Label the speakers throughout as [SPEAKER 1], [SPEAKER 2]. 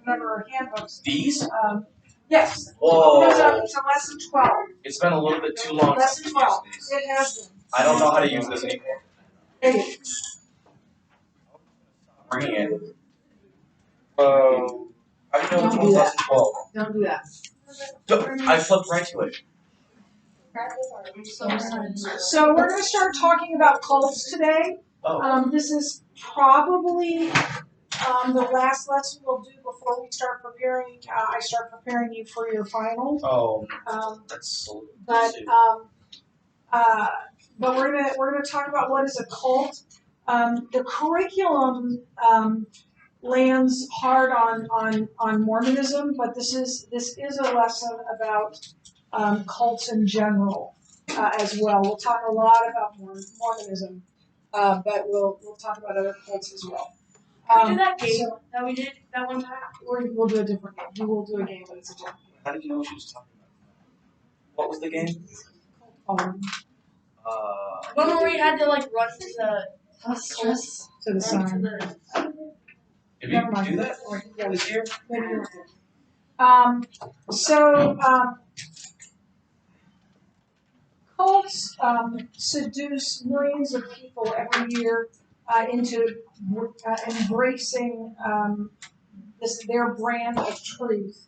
[SPEAKER 1] remember our handbooks.
[SPEAKER 2] These?
[SPEAKER 1] Yes.
[SPEAKER 2] Whoa.
[SPEAKER 1] It's a lesson 12.
[SPEAKER 2] It's been a little bit too long.
[SPEAKER 1] Lesson 12. It has been.
[SPEAKER 2] I don't know how to use this anymore.
[SPEAKER 1] Hey.
[SPEAKER 2] Bring it. How do you know which one's lesson 12?
[SPEAKER 1] Don't do that.
[SPEAKER 2] I flipped right to it.
[SPEAKER 1] So we're going to start talking about cults today.
[SPEAKER 2] Oh.
[SPEAKER 1] This is probably the last lesson we'll do before we start preparing. I start preparing you for your final.
[SPEAKER 2] Oh. That's so.
[SPEAKER 1] But we're gonna talk about what is a cult. The curriculum lands hard on Mormonism, but this is a lesson about cults in general as well. We'll talk a lot about Mormonism, but we'll talk about other cults as well.
[SPEAKER 3] Can we do that game that we did that one time?
[SPEAKER 1] We'll do a different game. We will do a game, but it's a different game.
[SPEAKER 2] How did you know what she was talking about? What was the game?
[SPEAKER 3] One where we had to like run to the
[SPEAKER 1] To the sign.
[SPEAKER 2] Did you do that? Yeah, this year?
[SPEAKER 1] Cults seduce millions of people every year into embracing their brand of truth.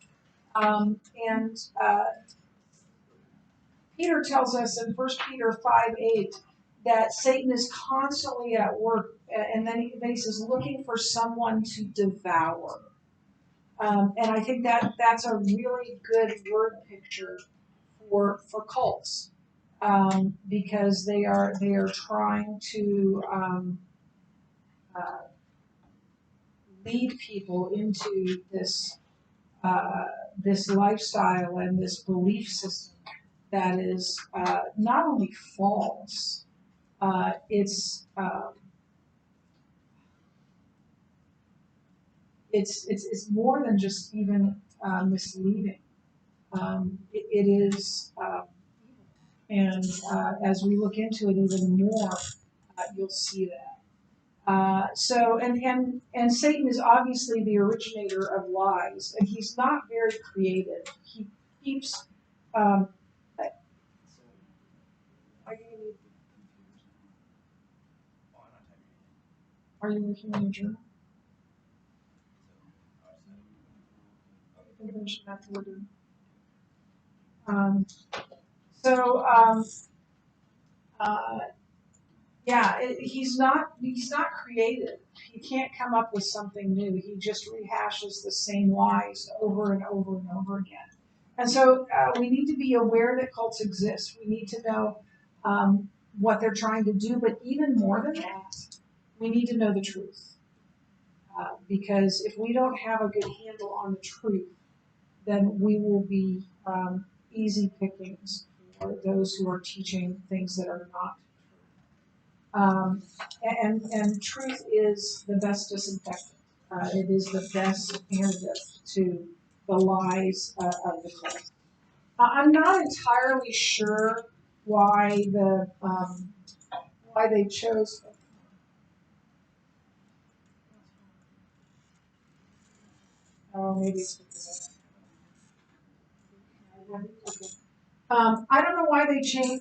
[SPEAKER 1] Peter tells us in 1 Peter 5:8 that Satan is constantly at work, and then he says, looking for someone to devour. And I think that's a really good word picture for cults, because they are trying to lead people into this lifestyle and this belief system that is not only false, it's more than just even misleading. It is, and as we look into it even more, you'll see that. And Satan is obviously the originator of lies, and he's not very creative. He keeps. Are you looking in your journal? He's not creative. He can't come up with something new. He just rehashes the same lies over and over and over again. And so we need to be aware that cults exist. We need to know what they're trying to do, but even more than that, we need to know the truth. Because if we don't have a good handle on the truth, then we will be easy pickings for those who are teaching things that are not true. And truth is the best disinfectant. It is the best antidote to the lies of the cult. I'm not entirely sure why they chose. Oh, maybe it's because I don't know why they chose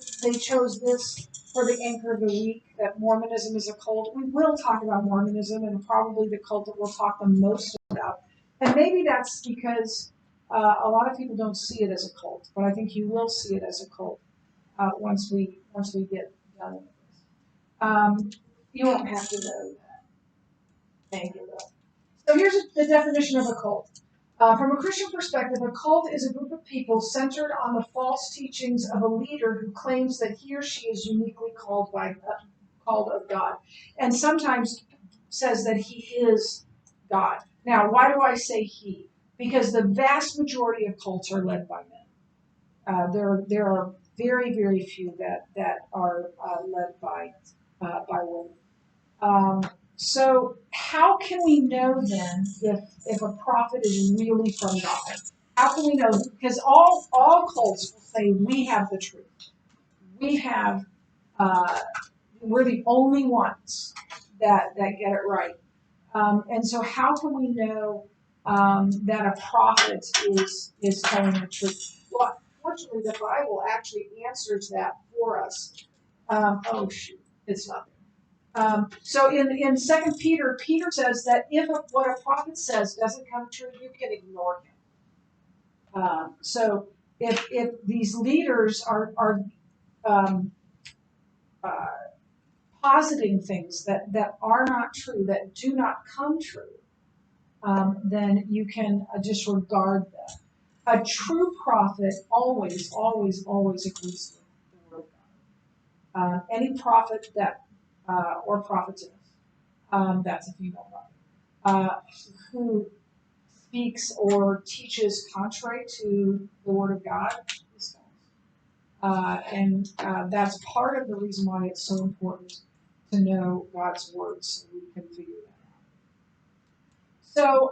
[SPEAKER 1] this for the anchor of the week, that Mormonism is a cult. We will talk about Mormonism, and probably the cult that we'll talk the most about. And maybe that's because a lot of people don't see it as a cult, but I think you will see it as a cult once we get done with this. You won't have to know that. Thank you, though. So here's the definition of a cult. From a Christian perspective, a cult is a group of people centered on the false teachings of a leader who claims that he or she is uniquely called of God, and sometimes says that he is God. Now, why do I say he? Because the vast majority of cults are led by men. There are very, very few that are led by women. So how can we know then if a prophet is really from God? How can we know? Because all cults will say we have the truth. We have we're the only ones that get it right. And so how can we know that a prophet is telling the truth. Well, fortunately, the Bible actually answers that for us. Oh shoot, it's not there. So in 2 Peter, Peter says that if what a prophet says doesn't come true, you can ignore him. So if these leaders are um, uh, positing things that are not true, that do not come true, then you can disregard them. A true prophet always, always, always agrees with the word of God. Any prophet that, or prophetess, that's a female prophet, who speaks or teaches contrary to the word of God is false. And that's part of the reason why it's so important to know God's word so we can figure that out. So,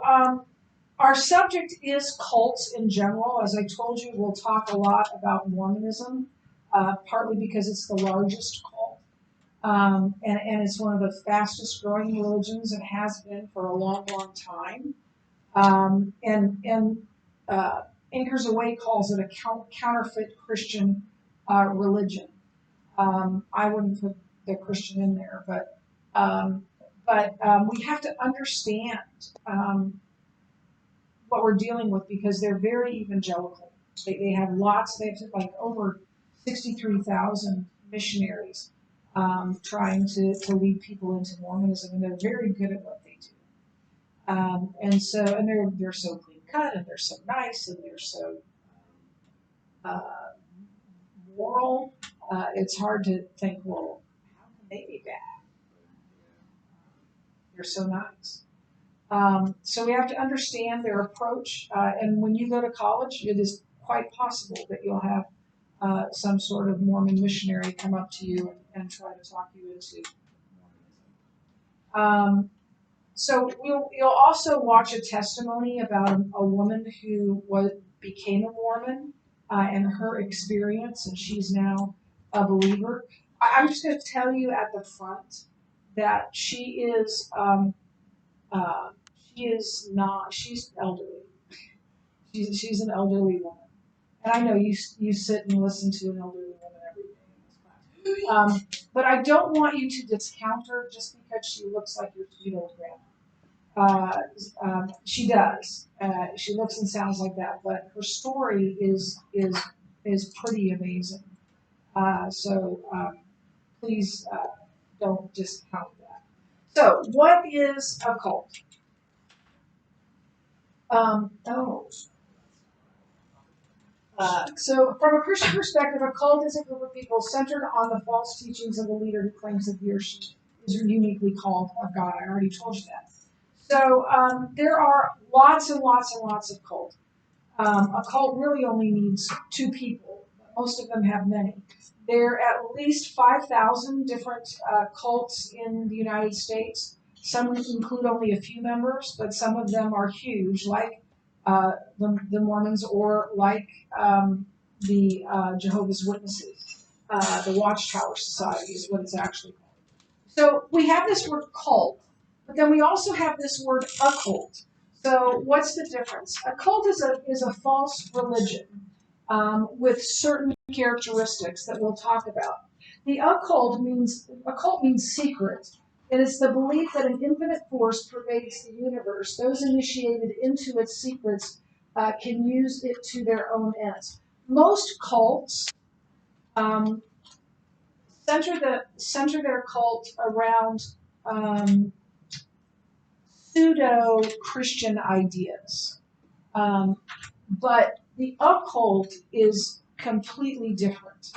[SPEAKER 1] our subject is cults in general. As I told you, we'll talk a lot about Mormonism, partly because it's the largest cult. And it's one of the fastest growing religions and has been for a long, long time. Anchors Away calls it a counterfeit Christian religion. I wouldn't put the Christian in there, but we have to understand what we're dealing with because they're very evangelical. They have like over 63,000 missionaries trying to lead people into Mormonism, and they're very good at what they do. And they're so clean cut, and they're so nice, and they're so uh, moral. It's hard to think, well, how can they be bad? They're so nice. So we have to understand their approach. And when you go to college, it is quite possible that you'll have some sort of Mormon missionary come up to you and try to talk you into Mormonism. So you'll also watch a testimony about a woman who became a Mormon and her experience, and she's now a believer. I'm just going to tell you at the front that she is not. She's elderly. She's an elderly woman, and I know you sit and listen to an elderly woman every day in this class. But I don't want you to discount her just because she looks like your sweet old grandma. She does. She looks and sounds like that, but her story is pretty amazing. Please don't discount that. So, what is a cult? So, from a Christian perspective, a cult is a group of people centered on the false teachings of a leader who claims that he or she is uniquely called of God. I already told you that. So, there are lots and lots and lots of cults. A cult really only needs two people. Most of them have many. There are at least 5,000 different cults in the United States. Some include only a few members, but some of them are huge, like the Mormons or like the Jehovah's Witnesses. The Watchtower Society is what it's actually called. So we have this word cult, but then we also have this word occult. So what's the difference? A cult is a false religion with certain characteristics that we'll talk about. The occult means secret. It is the belief that an infinite force pervades the universe. Those initiated into its secrets can use it to their own ends. Most cults center their cult around pseudo Christian ideas. But the occult is completely different.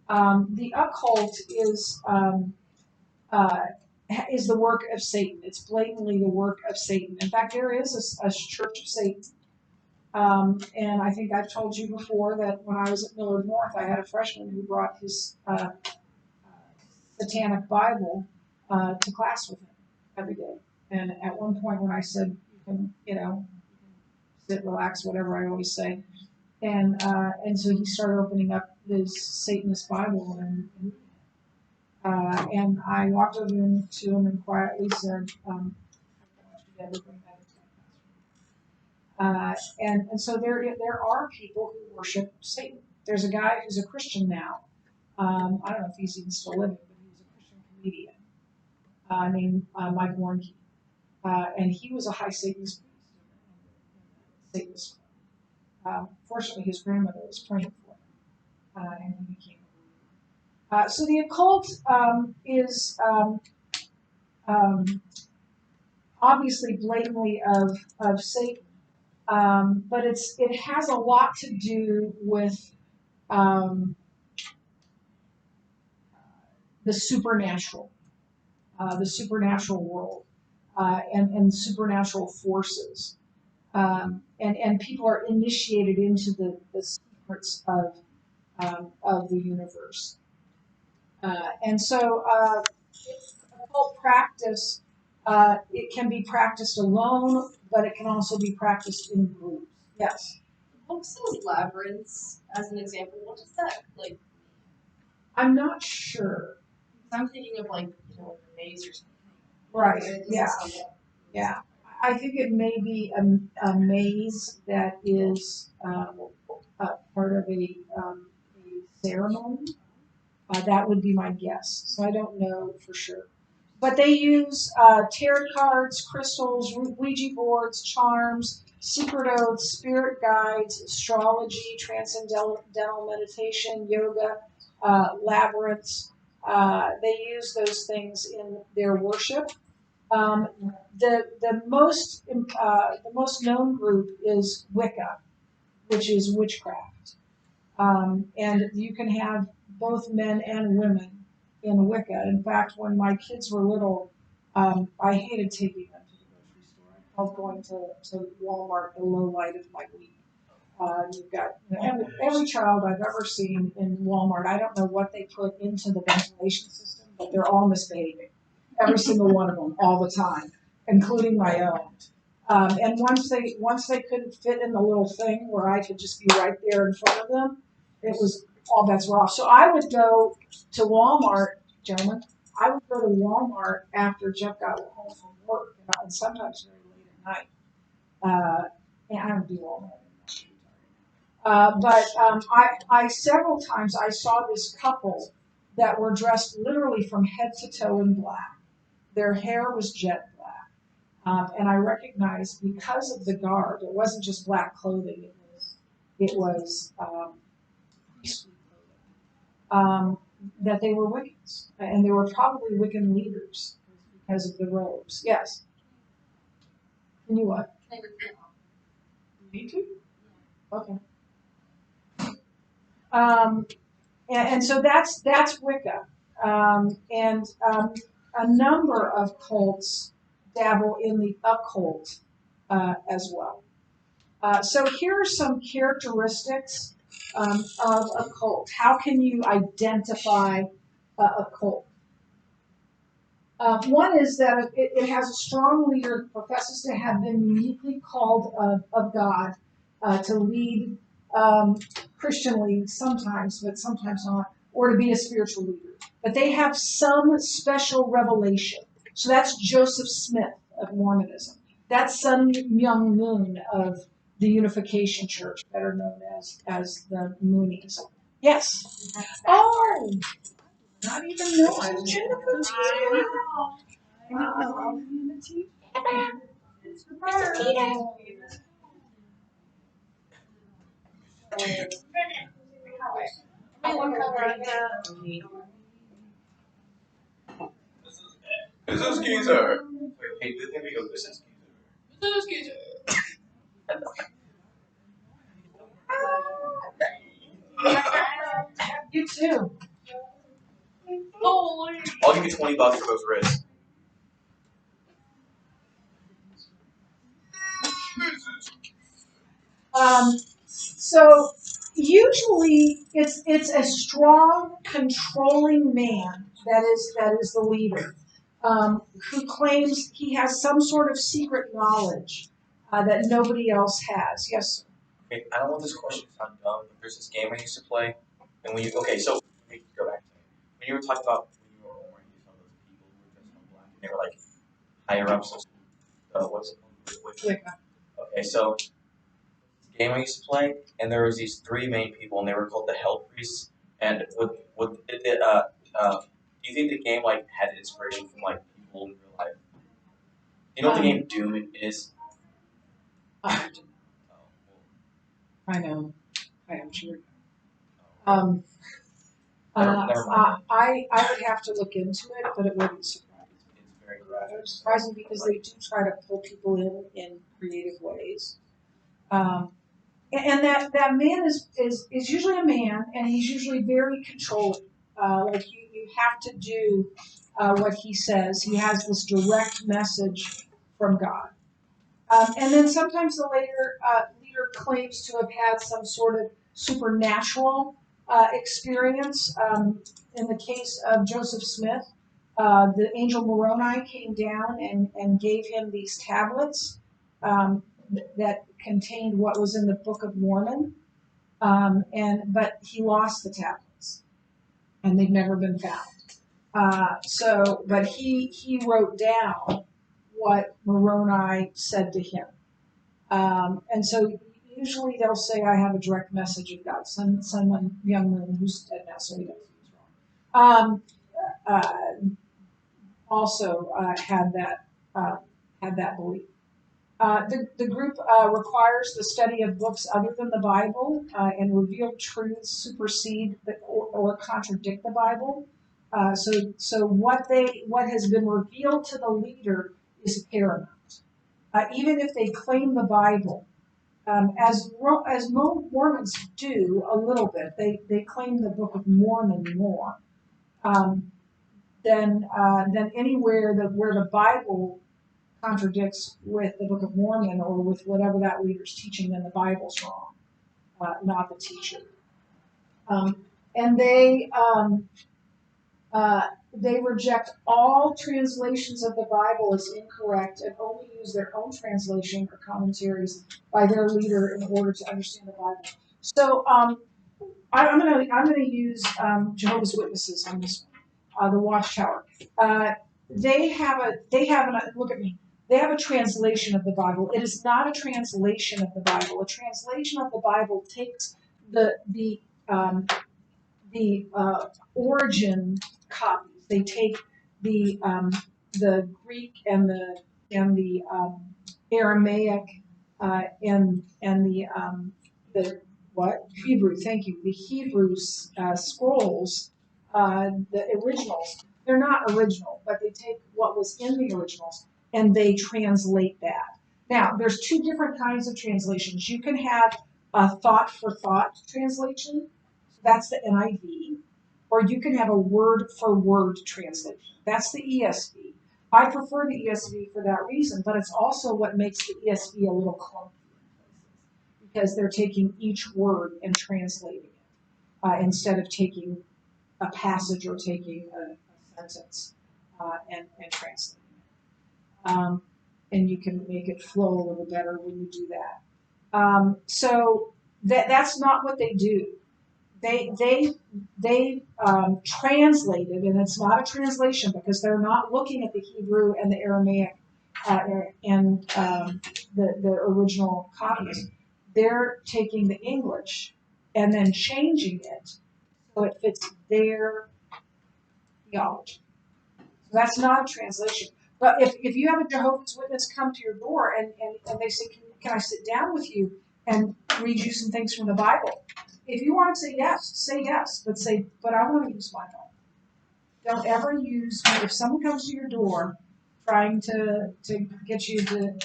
[SPEAKER 1] The occult is the work of Satan. It's blatantly the work of Satan. In fact, there is a Church of Satan. And I think I've told you before that when I was at Millard North, I had a freshman who brought his Satanic Bible to class with him every day. And at one point when I said, you can sit, relax, whatever I always say. And so he started opening up his Satanist Bible and I walked over to him and quietly said, I want you to ever bring that into my classroom. And so there are people who worship Satan. There's a guy who's a Christian now. I don't know if he's even still living, but he was a Christian comedian named Mike Warnke. And he was a high Satanist priest in the Satanist club. Fortunately, his grandmother was praying for him, and he became a believer. So the occult is obviously blatantly of Satan, but it has a lot to do with the supernatural world, and supernatural forces. And people are initiated into the secrets of the universe. And so occult practice, it can be practiced alone, but it can also be practiced in groups. Yes?
[SPEAKER 3] What says labyrinths as an example? What does that like?
[SPEAKER 1] I'm not sure.
[SPEAKER 3] I'm thinking of like, a maze or something.
[SPEAKER 1] Right,
[SPEAKER 3] It doesn't
[SPEAKER 1] yeah.
[SPEAKER 3] sound like-
[SPEAKER 1] Yeah. I think it may be a maze that is part of a ceremony. That would be my guess. So I don't know for sure. But they use tarot cards, crystals, Ouija boards, charms, secret oaths, spirit guides, astrology, transcendental meditation, yoga, labyrinths. They use those things in their worship. The most known group is Wicca, which is witchcraft, and you can have both men and women in Wicca. In fact, when my kids were little, I hated taking them to the grocery store. I called going to Walmart the low light of my week. You've got every child I've ever seen in Walmart. I don't know what they put into the ventilation system, but they're all misbehaving. Every single one of them, all the time, including my own. And once they couldn't fit in the little thing where I could just be right there in front of them, it was all bets were off. So I would go to Walmart, gentlemen. I would go to Walmart after Jeff got home from work, and sometimes very late at night. And I don't do Walmart anymore. But I several times I saw this couple that were dressed literally from head to toe in black. Their hair was jet black, and I recognized because of the garb, it wasn't just black clothing. It was priestly clothing. That they were Wiccans, and they were probably Wiccan leaders because of the robes. Yes. Can you what? Me too. Okay. And so that's Wicca, and a number of cults dabble in the occult as well. So here are some characteristics of a cult. How can you identify a cult? One is that it has a strong leader, professes to have been uniquely called of God to lead Christianly sometimes, but sometimes not, or to be a spiritual leader. But they have some special revelation. So that's Joseph Smith of Mormonism. That's Sun Myung Moon of the Unification Church, better known as the Moonies. Yes. Oh, not even knowing. Jennifer Teeter. Wow. Mr. Teeter.
[SPEAKER 2] This is Geezer. Hey, there we go. This is Geezer.
[SPEAKER 1] You too.
[SPEAKER 2] I'll give you $20 for those wrists.
[SPEAKER 1] So usually it's a strong, controlling man that is the leader, who claims he has some sort of secret knowledge that nobody else has. Yes, sir.
[SPEAKER 2] Okay, I don't want this question to sound dumb, but there's this game I used to play, and when you so let me go back to it. When you were talking about when you were born, you saw those people who were dressed in black, and they were like higher ups of what's it called?
[SPEAKER 1] Wicca.
[SPEAKER 2] Okay, so game I used to play, and there was these three main people, and they were called the Hell Priests. And do you think the game like had inspiration from like people in real life? You know what the game Doom is?
[SPEAKER 1] I
[SPEAKER 2] Oh,
[SPEAKER 1] know. I am sure.
[SPEAKER 2] well, never mind.
[SPEAKER 1] I would have to look into it, but it wouldn't surprise me.
[SPEAKER 2] It's very graphic.
[SPEAKER 1] It's surprising because they do try to pull people in creative ways. And that man is usually a man, and he's usually very controlling. Like you have to do what he says. He has this direct message from God. And then sometimes the leader claims to have had some sort of supernatural experience. In the case of Joseph Smith, the angel Moroni came down and gave him these tablets that contained what was in the Book of Mormon. But he lost the tablets, and they've never been found. But he wrote down what Moroni said to him. And so usually they'll say, I have a direct message of God. Someone, young man who's dead now, so he knows he was wrong. Also had that belief. The group requires the study of books other than the Bible, and revealed truths supersede or contradict the Bible. So what has been revealed to the leader is paramount. Even if they claim the Bible, as Mormons do a little bit, they claim the Book of Mormon more than anywhere where the Bible contradicts with the Book of Mormon or with whatever that leader's teaching. Then the Bible's wrong, not the teacher. And they reject all translations of the Bible as incorrect and only use their own translation or commentaries by their leader in order to understand the Bible. So I'm gonna use Jehovah's Witnesses on this one, the Watchtower. They have look at me. They have a translation of the Bible. It is not a translation of the Bible. A translation of the Bible takes the origin copies. They take the Greek and the Aramaic and the what Hebrew. Thank you. The Hebrew scrolls, the originals. They're not original, but they take what was in the originals and they translate that. Now, there's two different kinds of translations. You can have a thought for thought translation. That's the NIV. Or you can have a word for word translation. That's the ESV. I prefer the ESV for that reason, but it's also what makes the ESV a little clunky because they're taking each word and translating it instead of taking a passage or taking a sentence and translating it. And you can make it flow a little better when you do that. So that's not what they do. They translate it, and it's not a translation because they're not looking at the Hebrew and the Aramaic and the original copies. They're taking the English and then changing it so it fits their theology. So that's not a translation. But if you have a Jehovah's Witness come to your door and they say, can I sit down with you and read you some things from the Bible? If you want to say yes, but I want to use my phone. Don't ever use, if someone comes to your door trying to get you to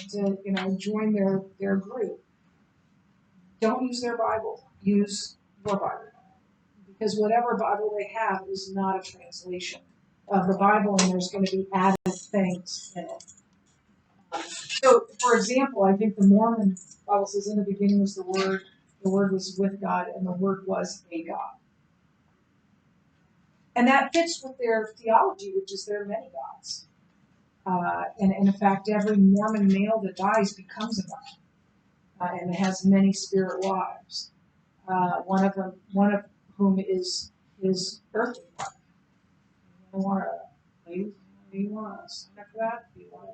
[SPEAKER 1] join their group, don't use their Bible. Use your Bible. Because whatever Bible they have is not a translation of the Bible, and there's going to be added things in it. So, for example, I think the Mormon Bible says, in the beginning was the Word was with God, and the Word was a God. And that fits with their theology, which is there are many gods. And in fact, every Mormon male that dies becomes a god, and it has many spirit wives. One of whom is his earthly wife. You want to, ladies, do you want to sign up for that? Do you want to?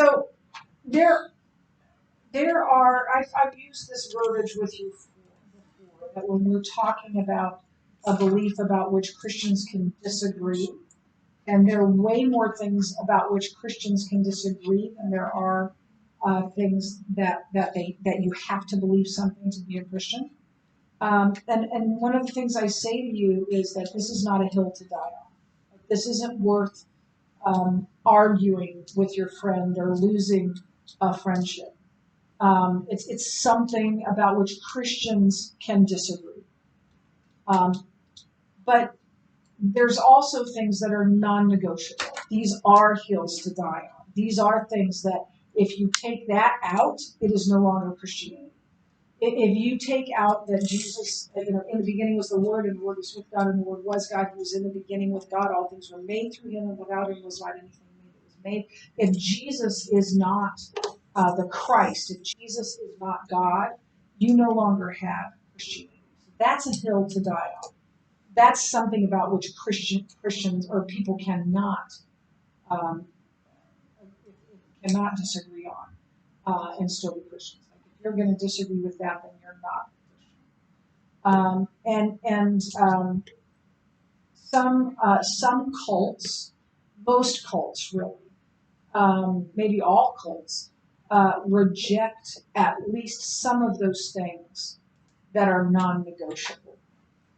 [SPEAKER 1] So there are, I've used this verbiage with you before, that when we're talking about a belief about which Christians can disagree, and there are way more things about which Christians can disagree than there are things that you have to believe something to be a Christian. And one of the things I say to you is that this is not a hill to die on. This isn't worth arguing with your friend or losing a friendship. It's something about which Christians can disagree. But there's also things that are non-negotiable. These are hills to die on. These are things that if you take that out, it is no longer Christianity. If you take out that Jesus, in the beginning was the Word, and the Word was with God, and the Word was God, who was in the beginning with God, all things were made through him, and without him was not anything made that was made. If Jesus is not the Christ, if Jesus is not God, you no longer have Christianity. That's a hill to die on. That's something about which Christians or people cannot cannot disagree on and still be Christians. Like if you're going to disagree with that, then you're not a Christian. Some cults, most cults really, maybe all cults, reject at least some of those things that are non-negotiable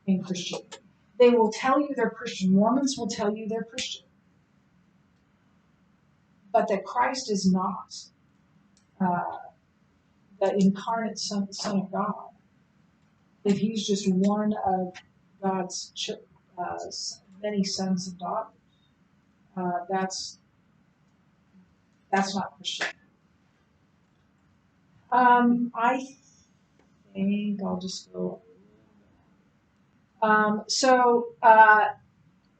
[SPEAKER 1] in Christianity. They will tell you they're Christian. Mormons will tell you they're Christian, but that Christ is not the incarnate Son of God. If he's just one of God's many sons and daughters, that's not Christian. I think I'll just go.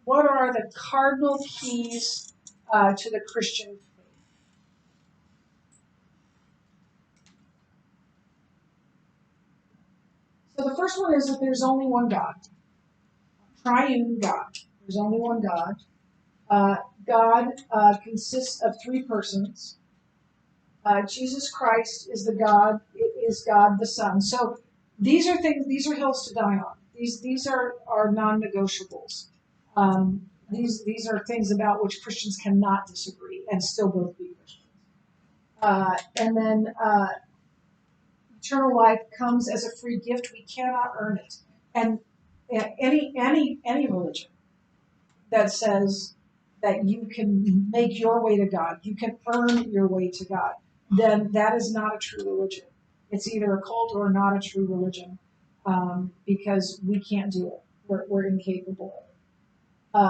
[SPEAKER 1] What are the cardinal keys to the Christian faith? So the first one is that there's only one God, triune God. There's only one God. God consists of three persons. Jesus Christ is God the Son. So these are things. These are hills to die on. These are non-negotiables. These are things about which Christians cannot disagree and still both be Christians. And then eternal life comes as a free gift. We cannot earn it. And any religion that says that you can make your way to God, you can earn your way to God, then that is not a true religion. It's either a cult or not a true religion, because we can't do it. We're incapable of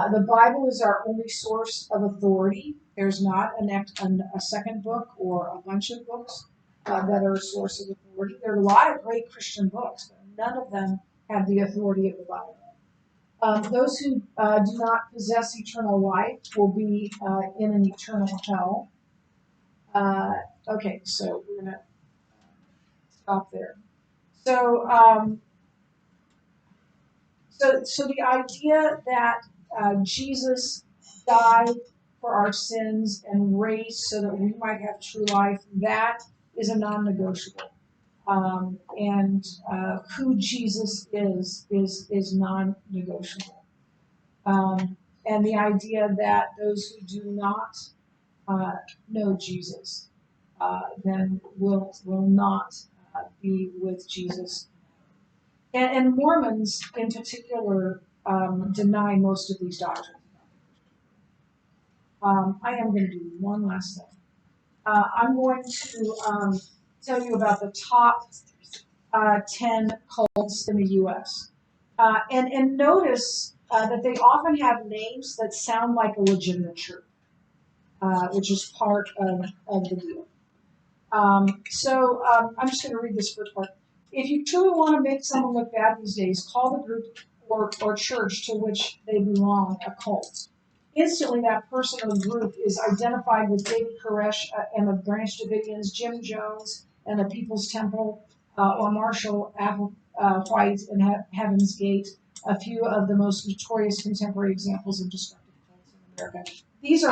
[SPEAKER 1] it. The Bible is our only source of authority. There's not a second book or a bunch of books that are a source of authority. There are a lot of great Christian books, but none of them have the authority of the Bible. Those who do not possess eternal life will be in an eternal hell. Okay, so we're going to stop there. So the idea that Jesus died for our sins and raised so that we might have true life, that is a non-negotiable. And who Jesus is non-negotiable. And the idea that those who do not know Jesus then will not be with Jesus. And Mormons in particular deny most of these doctrines. I am going to do one last thing. I'm going to tell you about the top 10 cults in the U.S. And notice that they often have names that sound like a legitimate church, which is part of the deal. I'm just going to read this first part. If you truly want to make someone look bad these days, call the group or church to which they belong a cult. Instantly, that person or group is identified with David Koresh and the Branch Davidians, Jim Jones and the People's Temple, or Marshall White and Heaven's Gate, a few of the most notorious contemporary examples of destructive cults in America. These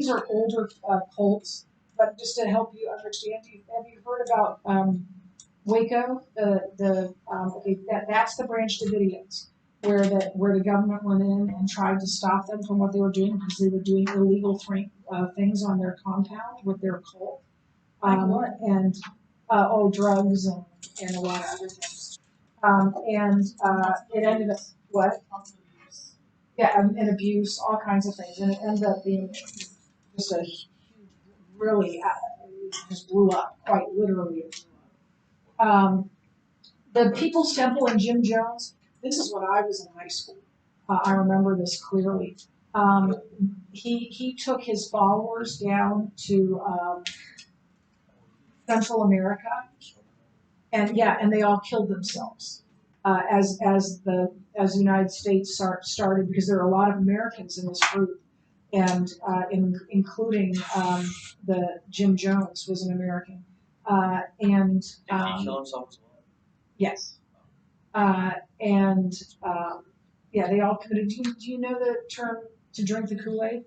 [SPEAKER 1] are older cults but just to help you understand, have you heard about Waco? That's the Branch Davidians, where the government went in and tried to stop them from what they were doing because they were doing illegal things on their compound with their cult. And drugs and a lot of other things. It ended up what? Yeah, and abuse, all kinds of things, and it ended up being just a huge, really just blew up, quite literally. It blew up. The People's Temple and Jim Jones. This is when I was in high school. I remember this clearly. He took his followers down to Central America, and they all killed themselves as the United States started, because there are a lot of Americans in this group, and including the Jim Jones was an American,
[SPEAKER 2] Did he kill himself as well?
[SPEAKER 1] Yes, they all committed. Do you know the term to drink the Kool-Aid?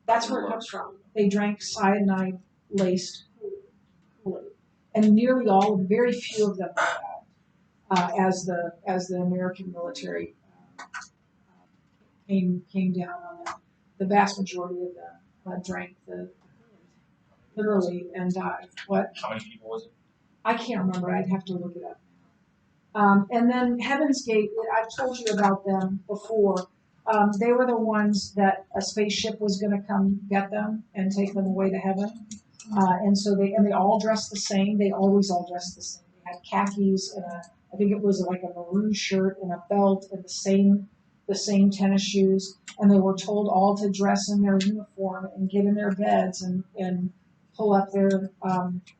[SPEAKER 1] That's where it comes from. They drank cyanide laced Kool-Aid, and nearly all, very few of them as the American military came down on them. The vast majority of them drank the literally and died. What?
[SPEAKER 2] How many people was it?
[SPEAKER 1] I can't remember. I'd have to look it up. And then Heaven's Gate. I've told you about them before. They were the ones that a spaceship was going to come get them and take them away to heaven. And they all dressed the same. They always all dressed the same. They had khakis and I think it was like a maroon shirt and a belt and the same tennis shoes. And they were told all to dress in their uniform and get in their beds and pull up their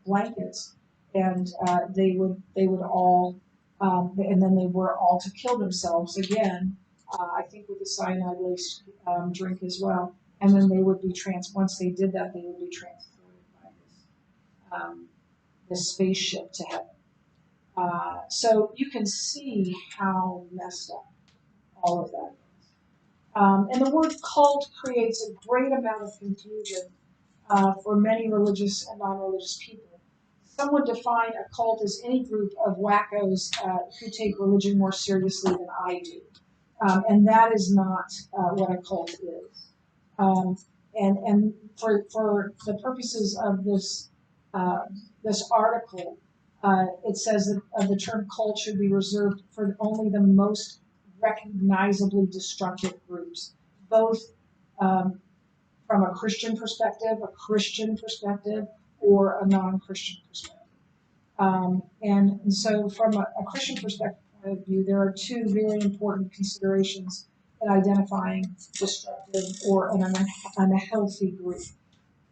[SPEAKER 1] blankets. And they would all, and then they were all to kill themselves again. I think with the cyanide laced drink as well. And then they would be once they did that, they would be transported by this spaceship to heaven. So you can see how messed up all of that is. And the word cult creates a great amount of confusion for many religious and non-religious people. Some would define a cult as any group of wackos who take religion more seriously than I do. And that is not what a cult is. And for the purposes of this article, it says that the term cult should be reserved for only the most recognizably destructive groups, both from a Christian perspective, or a non-Christian perspective. And so from a Christian perspective point of view, there are two very important considerations in identifying destructive or an unhealthy group.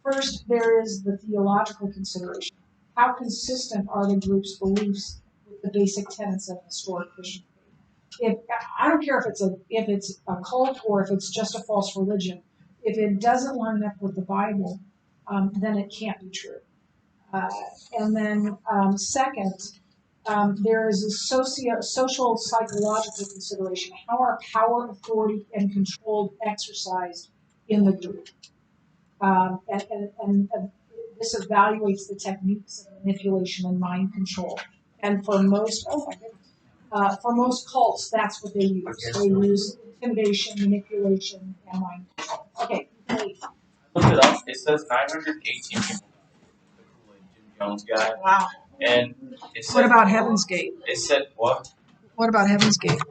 [SPEAKER 1] First, there is the theological consideration. How consistent are the group's beliefs with the basic tenets of historic Christian faith? I don't care if it's a cult or if it's just a false religion. If it doesn't line up with the Bible, then it can't be true. And then second, there is a social psychological consideration. How are power, authority, and control exercised in the group? And this evaluates the techniques of manipulation and mind control. And for most, for most cults, that's what they use. They use intimidation, manipulation, and mind control. Okay.
[SPEAKER 2] Look it up. It says 918 people died. The Kool-Aid Jim Jones guy.
[SPEAKER 1] Wow.
[SPEAKER 2] And it said,
[SPEAKER 1] What about Heaven's Gate?
[SPEAKER 2] It said what?
[SPEAKER 1] What about Heaven's Gate?